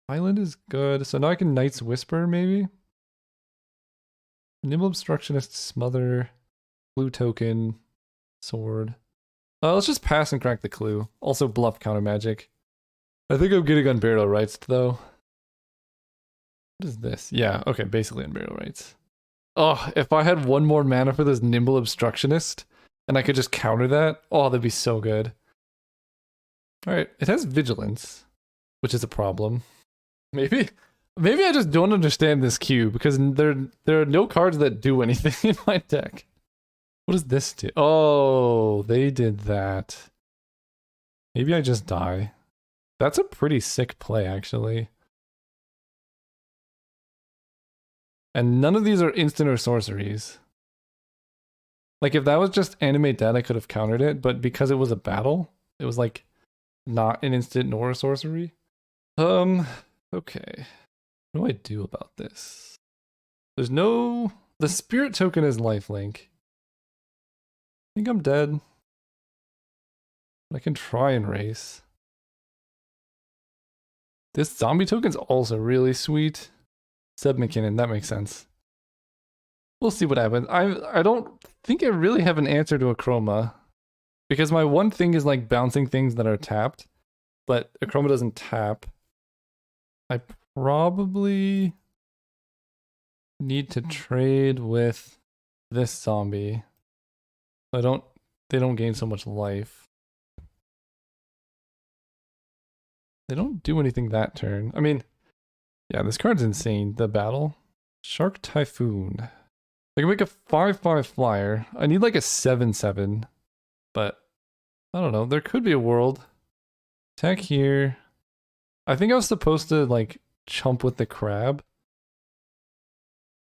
Island is good, so now I can Knight's Whisper, maybe? Nimble Obstructionist, Smother, Blue Token, Sword. Let's just pass and crack the clue. Also bluff counter magic. I think I'm getting unburial rights though. What is this? Yeah, okay, basically unburial rights. Oh, if I had one more mana for this Nimble Obstructionist, and I could just counter that, oh, that'd be so good. Alright, it has Vigilance, which is a problem. Maybe I just don't understand this cube, because there are no cards that do anything in my deck. What does this do? Oh, they did that. Maybe I just die. That's a pretty sick play, actually. And none of these are instant or sorceries. Like, if that was just animate dead, I could have countered it, but because it was a battle, it was like not an instant nor a sorcery. Okay. What do I do about this? There's no... The spirit token is lifelink. I think I'm dead. I can try and race. This zombie token's also really sweet. Seb McKinnon, that makes sense. We'll see what happens. I don't think I really have an answer to a chroma. Because my one thing is like bouncing things that are tapped. But a chroma doesn't tap. I probably need to trade with this zombie. They don't gain so much life. They don't do anything that turn. I mean, yeah, this card's insane. The battle. Shark Typhoon. I can make a 5/5 flyer. I need like a 7/7. But I don't know. There could be a world. Attack here. I think I was supposed to like chump with the crab.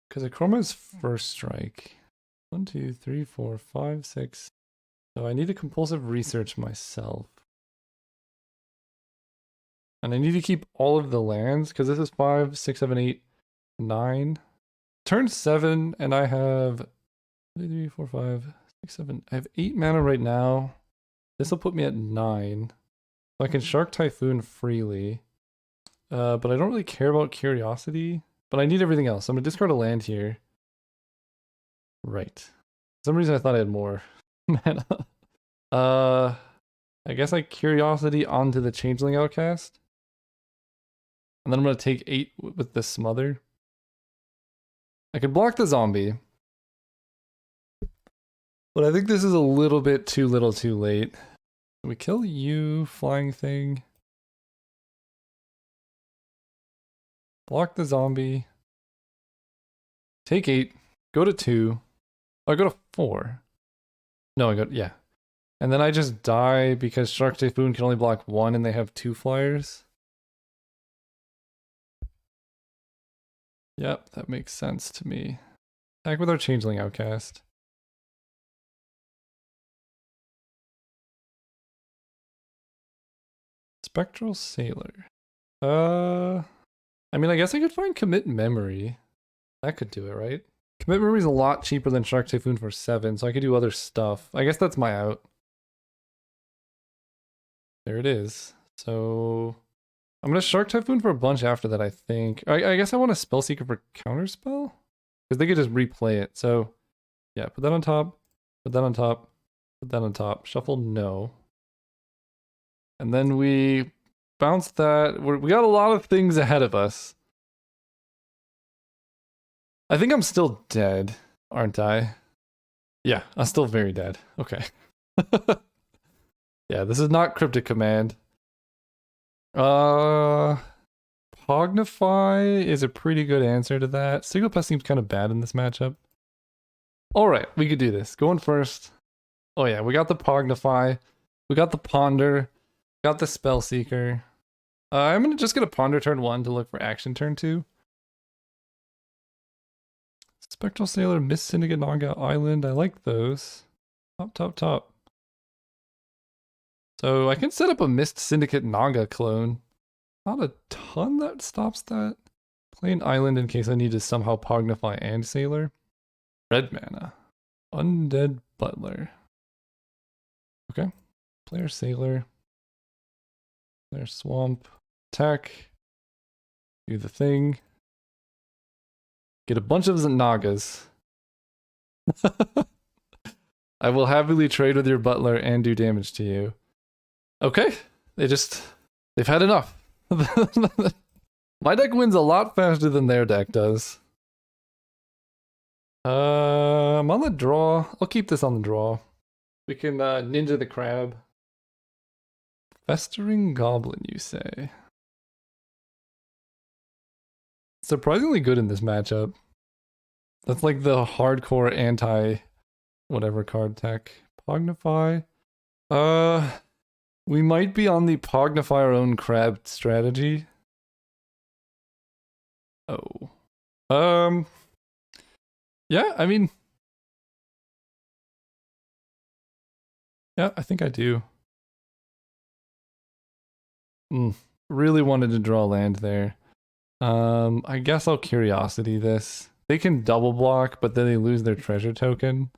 Because the chroma is first strike. 1, 2, 3, 4, 5, 6. So I need to compulsive research myself. And I need to keep all of the lands, because this is 5, 6, 7, 8, 9. Turn 7, and I have 2, 3, 4, 5, 6, 7. I have 8 mana right now. This will put me at 9. So I can Shark Typhoon freely. But I don't really care about Curiosity. But I need everything else. I'm going to discard a land here. Right. For some reason I thought I had more mana. I guess I Curiosity onto the Changeling Outcast. And then I'm going to take 8 with the Smother. I could block the zombie. But I think this is a little bit too little too late. We kill you, flying thing. Block the zombie. Take 8. Go to 2. Oh, I go to 4. No, I go, yeah. And then I just die because Shark Typhoon can only block 1 and they have 2 flyers. Yep, that makes sense to me. Attack with our Changeling Outcast. Spectral Sailor. I mean, I guess I could find Commit Memory. That could do it, right? Commit Memory is a lot cheaper than Shark Typhoon for 7, so I could do other stuff. I guess that's my out. There it is. So I'm gonna Shark Typhoon for a bunch after that, I think. I guess I want a Spellseeker for Counterspell? Because they could just replay it. So yeah, put that on top, put that on top, put that on top. Shuffle, no. And then we bounce that. We got a lot of things ahead of us. I think I'm still dead, aren't I? Yeah, I'm still very dead. Okay. Yeah, this is not Cryptic Command. Pognify is a pretty good answer to that. Signal Pest seems kind of bad in this matchup. Alright, we could do this. Going first. Oh yeah, we got the Pognify. We got the Ponder. Got the Spellseeker. I'm just gonna Ponder turn 1 to look for action turn 2. Spectral Sailor, Miss Syndicate, Naga Island. I like those. Top, top, top. So I can set up a Mist Syndicate Naga clone. Not a ton that stops that. Play an island in case I need to somehow Pognify and Sailor. Red mana. Undead Butler. Okay. Player Sailor. Player Swamp. Attack. Do the thing. Get a bunch of Nagas. I will happily trade with your butler and do damage to you. Okay. They've had enough. My deck wins a lot faster than their deck does. I'm on the draw. I'll keep this on the draw. We can ninja the crab. Festering Goblin, you say? Surprisingly good in this matchup. That's like the hardcore anti whatever card tech. Pognify. We might be on the Pognify our own crab strategy. Oh. Yeah, I mean. Yeah, I think I do. Really wanted to draw land there. I guess I'll Curiosity this. They can double block, but then they lose their treasure token.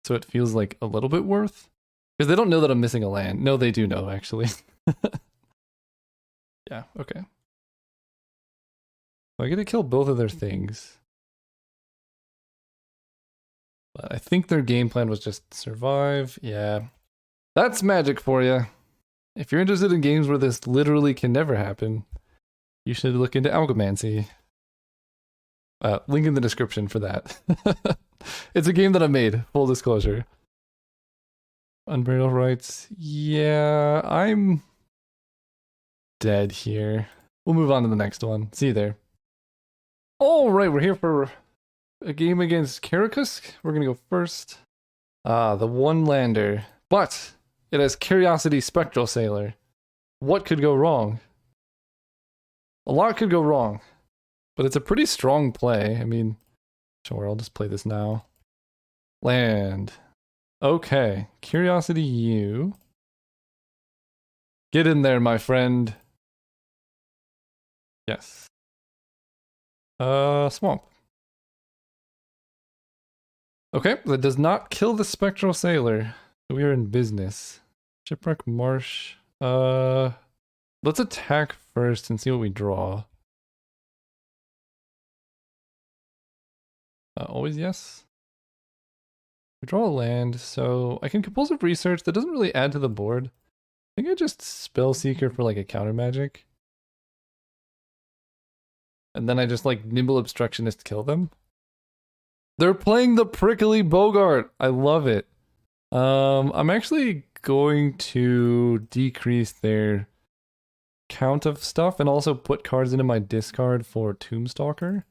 So it feels like a little bit worth. Because they don't know that I'm missing a land. No, they do know, actually. Yeah, okay. So I get to kill both of their things. But I think their game plan was just survive. Yeah. That's Magic for you. If you're interested in games where this literally can never happen, you should look into Algomancy. Link in the description for that. It's a game that I made, full disclosure. Unburial Rights. Yeah, I'm dead here. We'll move on to the next one. See you there. Alright, we're here for a game against Karakusk. We're gonna go first. The one lander. But it has Curiosity Spectral Sailor. What could go wrong? A lot could go wrong. But it's a pretty strong play. I mean, sure, I'll just play this now. Land. Okay. Curiosity U. Get in there, my friend. Yes. Swamp. Okay, that does not kill the Spectral Sailor. We are in business. Shipwreck Marsh. Let's attack first and see what we draw. Always yes. We draw a land, so I can Compulsive Research. That doesn't really add to the board. I think I just Spellseeker for like a counter magic. And then I just like Nimble Obstructionist kill them. They're playing the Prickly Bogart. I love it. I'm actually going to decrease their count of stuff and also put cards into my discard for Tombstalker.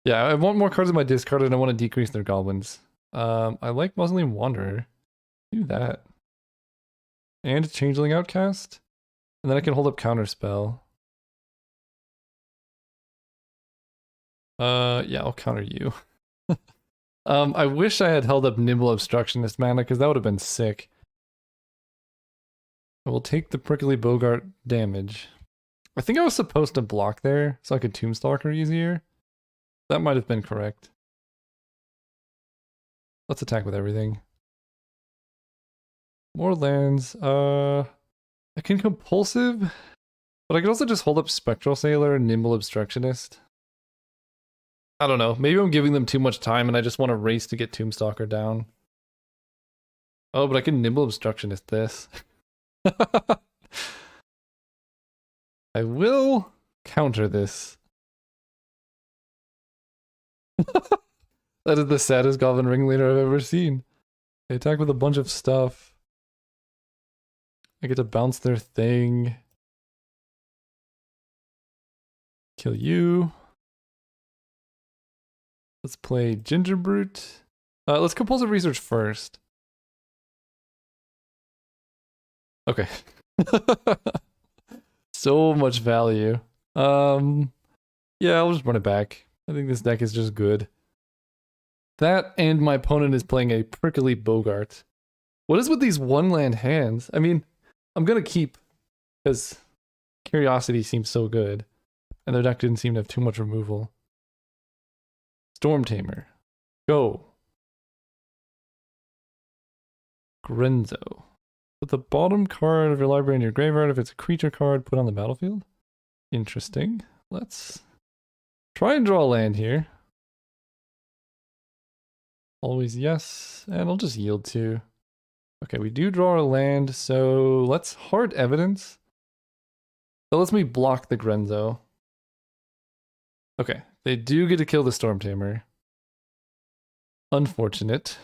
Yeah, I want more cards in my discard and I want to decrease their goblins. I like Mausoleum Wanderer. Do that. And Changeling Outcast. And then I can hold up Counterspell. Yeah, I'll counter you. I wish I had held up Nimble Obstructionist mana, because that would have been sick. I will take the Prickly Bogart damage. I think I was supposed to block there, so I could Tombstalker easier. That might have been correct. Let's attack with everything. More lands. I can Compulsive, but I could also just hold up Spectral Sailor and Nimble Obstructionist. I don't know. Maybe I'm giving them too much time and I just want to race to get Tombstalker down. Oh, but I can Nimble Obstructionist this. I will counter this. That is the saddest Goblin Ringleader I've ever seen. They attack with a bunch of stuff. I get to bounce their thing. Kill you. Let's play Ginger Brute. Let's Compulsive Research first. Okay. So much value. Yeah, I'll just run it back. I think this deck is just good. That and my opponent is playing a Prickly Bogart. What is with these one land hands? I mean, I'm gonna keep because Curiosity seems so good. And their deck didn't seem to have too much removal. Storm Tamer. Go. Grenzo. Put the bottom card of your library in your graveyard. If it's a creature card, put on the battlefield. Interesting. Let's try and draw a land here. Always yes, and I'll just yield to. Okay, we do draw a land, so let's hard evidence. That lets me block the Grenzo. Okay, they do get to kill the Storm Tamer. Unfortunate.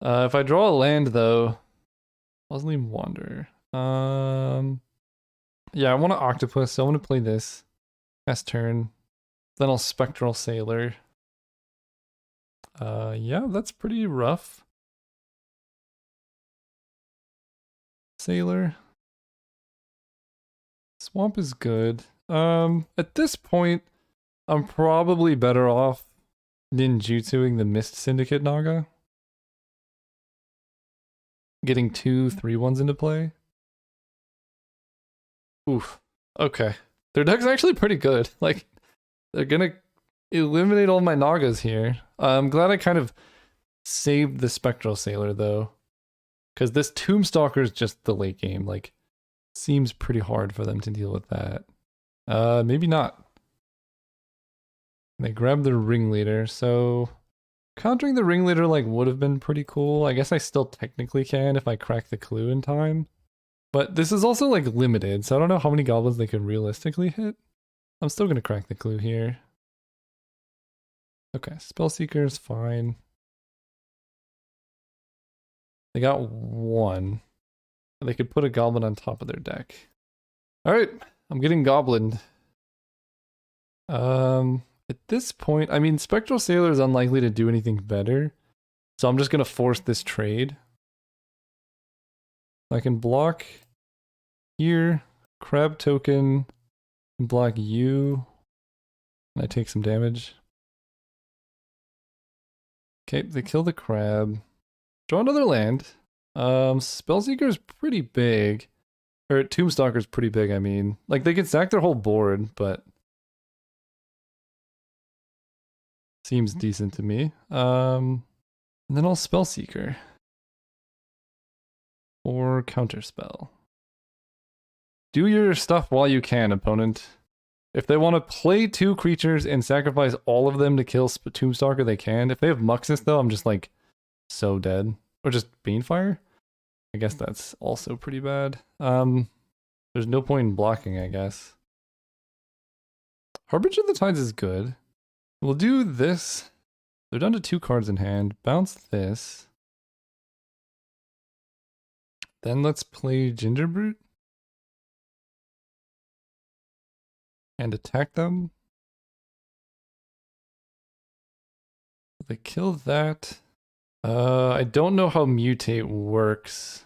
If I draw a land though, Puzzling Wander. Yeah, I want an Octopus, so I want to play this. Last turn. Then I'll Spectral Sailor. Yeah, that's pretty rough. Sailor. Swamp is good. At this point, I'm probably better off ninjutsuing the Mist Syndicate Naga. Getting 2 3/1s into play. Oof. Okay. Their deck's actually pretty good. Like, they're gonna eliminate all my Nagas here. I'm glad I kind of saved the Spectral Sailor, though. Because this Tombstalker is just the late game. Like, seems pretty hard for them to deal with that. Maybe not. They grab the Ringleader, so countering the Ringleader like would have been pretty cool. I guess I still technically can if I crack the clue in time. But this is also like limited, so I don't know how many goblins they could realistically hit. I'm still gonna crack the clue here. Okay, Spellseeker is fine. They got 1. They could put a goblin on top of their deck. Alright, I'm getting goblined. At this point, I mean, Spectral Sailor is unlikely to do anything better. So I'm just gonna force this trade. I can block here, crab token, and block you. And I take some damage. Okay, they kill the crab. Draw another land. Spellseeker is pretty big. Or Tombstalker is pretty big, I mean. Like, they can sack their whole board, but seems decent to me. And then I'll Spellseeker. Or Counterspell. Do your stuff while you can, opponent. If they want to play 2 creatures and sacrifice all of them to kill Tombstalker, they can. If they have Muxus, though, I'm just like so dead. Or just Banefire? I guess that's also pretty bad. There's no point in blocking, I guess. Harbinger of the Tides is good. We'll do this. They're down to 2 cards in hand. Bounce this. Then let's play Gingerbrute. And attack them. They kill that. I don't know how Mutate works.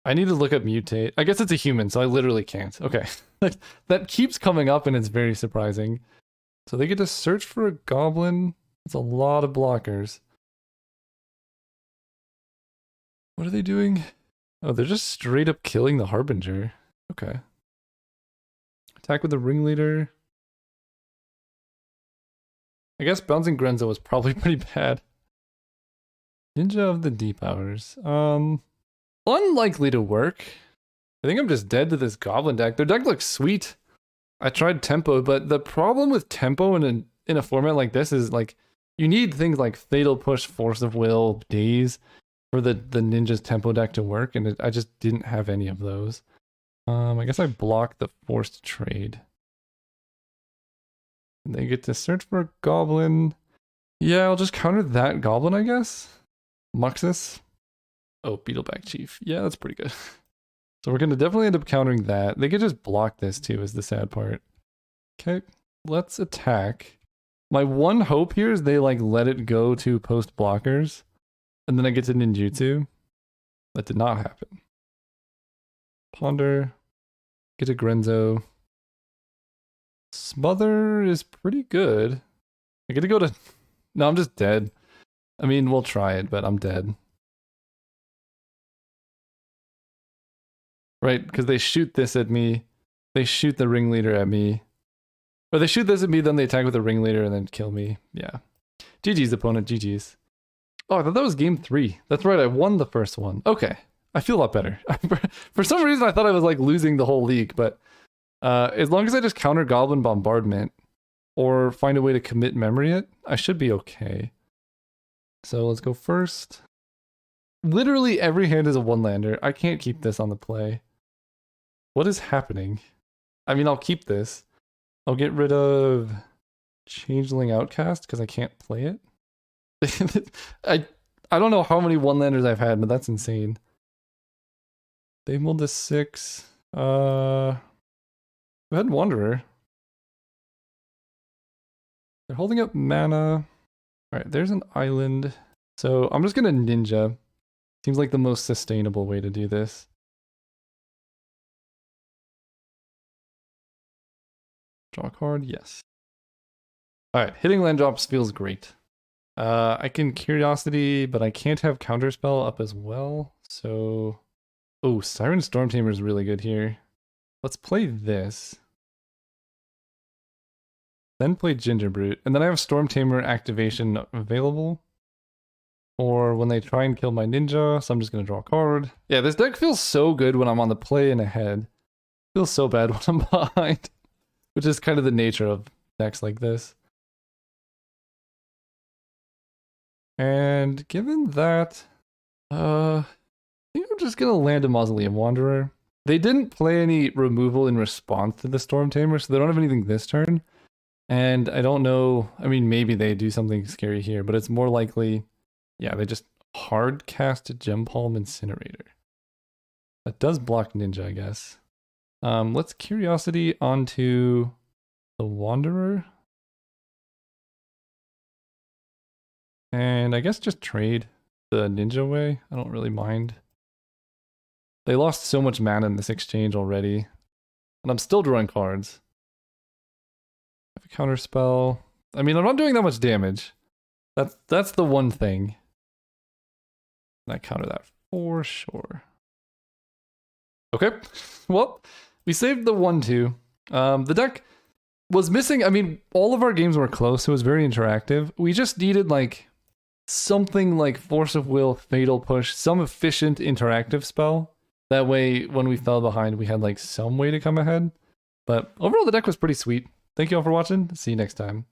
I need to look up Mutate. I guess it's a human, so I literally can't. Okay. That keeps coming up and it's very surprising. So they get to search for a goblin. That's a lot of blockers. What are they doing? Oh, they're just straight up killing the Harbinger. Okay. Attack with the Ringleader. I guess bouncing Grenzo was probably pretty bad. Ninja of the Deep Hours. Unlikely to work. I think I'm just dead to this goblin deck. Their deck looks sweet. I tried tempo, but the problem with tempo in a format like this is like you need things like Fatal Push, Force of Will, Daze for the ninja's tempo deck to work, and I just didn't have any of those. I guess I blocked the forced trade. And they get to search for a goblin. Yeah, I'll just counter that goblin, I guess. Muxus. Oh, Beetleback Chief. Yeah, that's pretty good. So we're going to definitely end up countering that. They could just block this too, is the sad part. Okay, let's attack. My one hope here is they like let it go to post blockers. And then I get to ninjutsu. That did not happen. Ponder. Get a Grenzo. Smother is pretty good. I get to go to... No, I'm just dead. I mean, we'll try it, but I'm dead. Right, because they shoot this at me. They shoot the Ringleader at me. Or they shoot this at me, then they attack with the Ringleader and then kill me. Yeah. GG's, opponent, GG's. Oh, I thought that was game 3. That's right, I won the first one. Okay, I feel a lot better. For some reason, I thought I was like losing the whole league, but as long as I just counter Goblin Bombardment or find a way to commit memory it, I should be okay. So let's go first. Literally every hand is a one-lander. I can't keep this on the play. What is happening? I mean, I'll keep this. I'll get rid of Changeling Outcast because I can't play it. I don't know how many one-landers I've had, but that's insane. They mulled to 6. Go ahead, Wanderer. They're holding up mana. Alright, there's an island. So I'm just gonna Ninja. Seems like the most sustainable way to do this. Draw a card, yes. Alright, hitting land drops feels great. I can Curiosity, but I can't have Counterspell up as well. So, oh, Siren Stormtamer is really good here. Let's play this. Then play Gingerbrute. And then I have Stormtamer activation available. Or when they try and kill my ninja, so I'm just going to draw a card. Yeah, this deck feels so good when I'm on the play and ahead. Feels so bad when I'm behind. Which is kind of the nature of decks like this. And given that, I think I'm just going to land a Mausoleum Wanderer. They didn't play any removal in response to the Stormtamer, so they don't have anything this turn. And I don't know, I mean, maybe they do something scary here, but it's more likely, yeah, they just hard cast Gem Palm Incinerator. That does block Ninja, I guess. Let's Curiosity onto the Wanderer. And I guess just trade the Ninja away. I don't really mind. They lost so much mana in this exchange already. And I'm still drawing cards. I have a counter spell. I mean, I'm not doing that much damage. That's the one thing. And I counter that for sure. Okay. Well, we saved the 1-2. The deck was missing. I mean, all of our games were close. So it was very interactive. We just needed like something like Force of Will, Fatal Push, some efficient interactive spell. That way, when we fell behind, we had like some way to come ahead. But overall, the deck was pretty sweet. Thank you all for watching. See you next time.